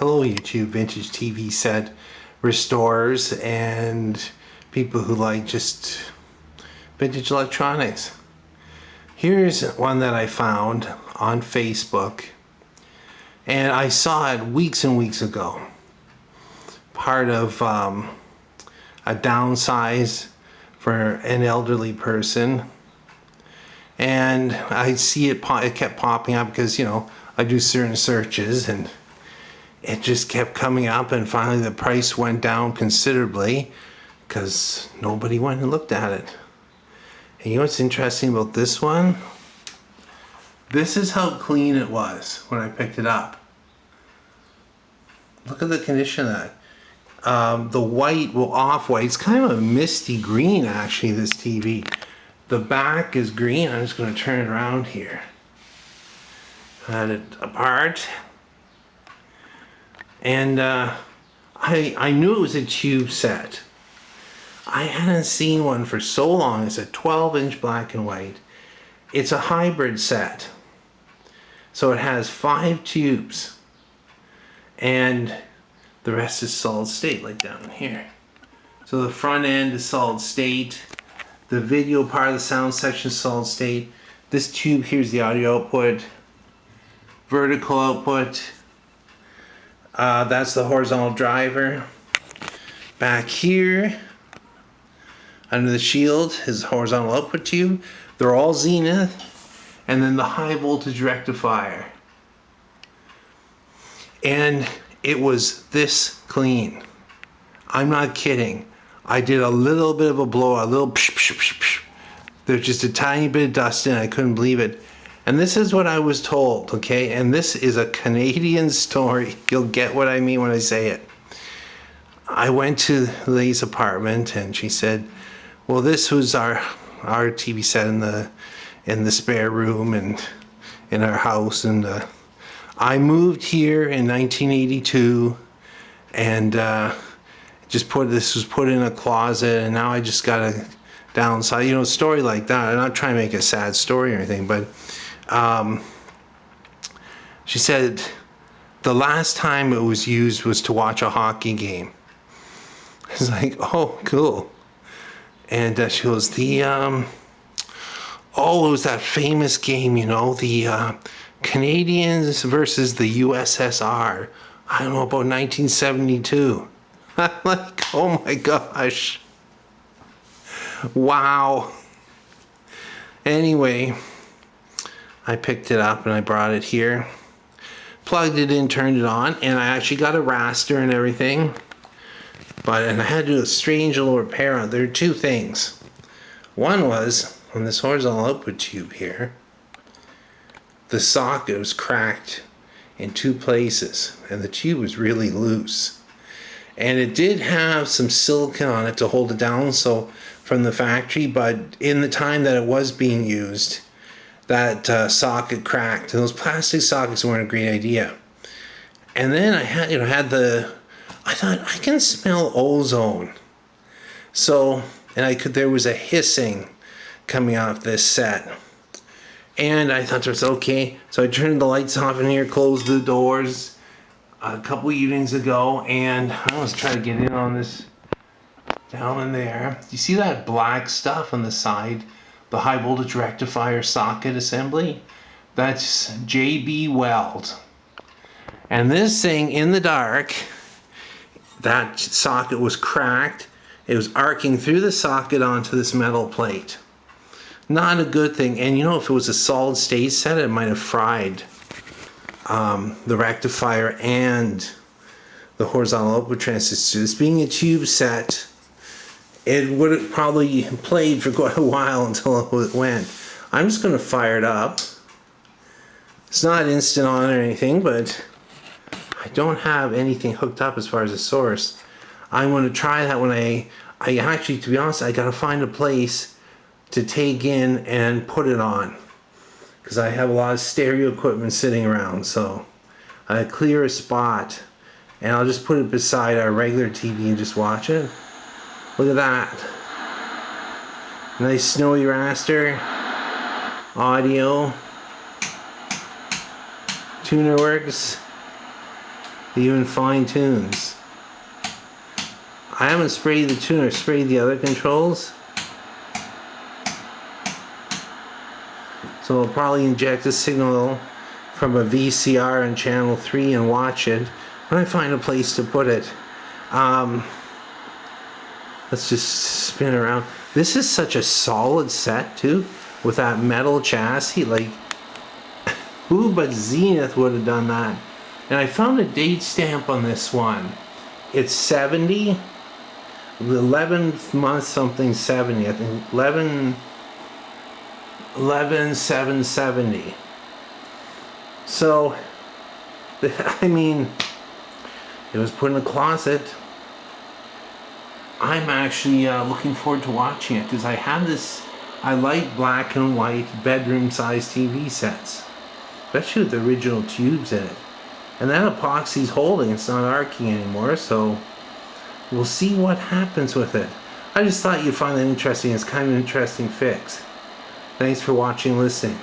Hello YouTube vintage TV set restorers and people who like just vintage electronics. Here's one that I found on Facebook, and I saw it weeks and weeks ago. Part of a downsize for an elderly person, and I see it kept popping up because, you know, I do certain searches and it just kept coming up, and finally the price went down considerably because nobody went and looked at it. And you know what's interesting about this one? This is how clean it was when I picked it up. Look at the condition of that. The white, well, off-white, it's kind of a misty green actually, this TV. The back is green. I'm just going to turn it around here. Had it apart. And I knew it was a tube set. I hadn't seen one for so long. It's a 12-inch black and white. It's a hybrid set. So it has 5 tubes. And the rest is solid state, like down here. So the front end is solid state. The video part of the sound section is solid state. This tube here is the audio output. Vertical output. That's the horizontal driver. Back here, under the shield, is the horizontal output tube. They're all Zenith. And then the high voltage rectifier. And it was this clean. I'm not kidding. I did a little bit of a blowout, a little psh, psh, psh, psh. There's just a tiny bit of dust in it. I couldn't believe it. And this is what I was told, okay? And this is a Canadian story. You'll get what I mean when I say it. I went to Lay's apartment and she said, well, this was our TV set in the spare room and in our house. And I moved here in 1982 and this was put in a closet, and now I just got a downside. You know, a story like that. I'm not trying to make a sad story or anything, but she said the last time it was used was to watch a hockey game. It's like, oh, cool. And she goes, it was that famous game, you know, the Canadians versus the USSR. I don't know, about 1972. I'm like, oh my gosh. Wow. Anyway, I picked it up and I brought it here, plugged it in, turned it on, and I actually got a raster and everything. And I had to do a strange little repair on it. There are 2 things. One was on this horizontal output tube here, the socket was cracked in 2 places, and the tube was really loose. And it did have some silicone on it to hold it down, so from the factory, but in the time that it was being used, that socket cracked, and those plastic sockets weren't a great idea. And then I thought I can smell ozone. So, there was a hissing coming off this set. And I thought to myself, okay, so I turned the lights off in here, closed the doors a couple evenings ago, and I was trying to get in on this down in there. You see that black stuff on the side? The high voltage rectifier socket assembly? That's JB Weld. And this thing in the dark, that socket was cracked. It was arcing through the socket onto this metal plate. Not a good thing. And you know, if it was a solid state set, it might have fried the rectifier and the horizontal output transistor. This being a tube set, it would have probably played for quite a while until it went. I'm just going to fire it up. It's not instant on or anything, but I don't have anything hooked up as far as a source. I'm going to try that when I actually, to be honest, I got to find a place to take in and put it on, because I have a lot of stereo equipment sitting around. So I clear a spot and I'll just put it beside our regular TV and just watch it. Look at that. Nice snowy raster. Audio. Tuner works. It even fine tunes. I haven't sprayed the tuner, sprayed the other controls. So I'll probably inject a signal from a VCR on channel 3 and watch it when I find a place to put it. Let's just spin around. This is such a solid set too, with that metal chassis. Like, who but Zenith would have done that? And I found a date stamp on this one. It's 70, the 11th month something 70. I think 11/7/70. So, I mean, it was put in a closet. I'm actually looking forward to watching it because I have this. I like black and white bedroom-sized TV sets, especially with the original tubes in it. And that epoxy's holding; it's not arcing anymore. So we'll see what happens with it. I just thought you'd find that interesting. It's kind of an interesting fix. Thanks for watching and listening.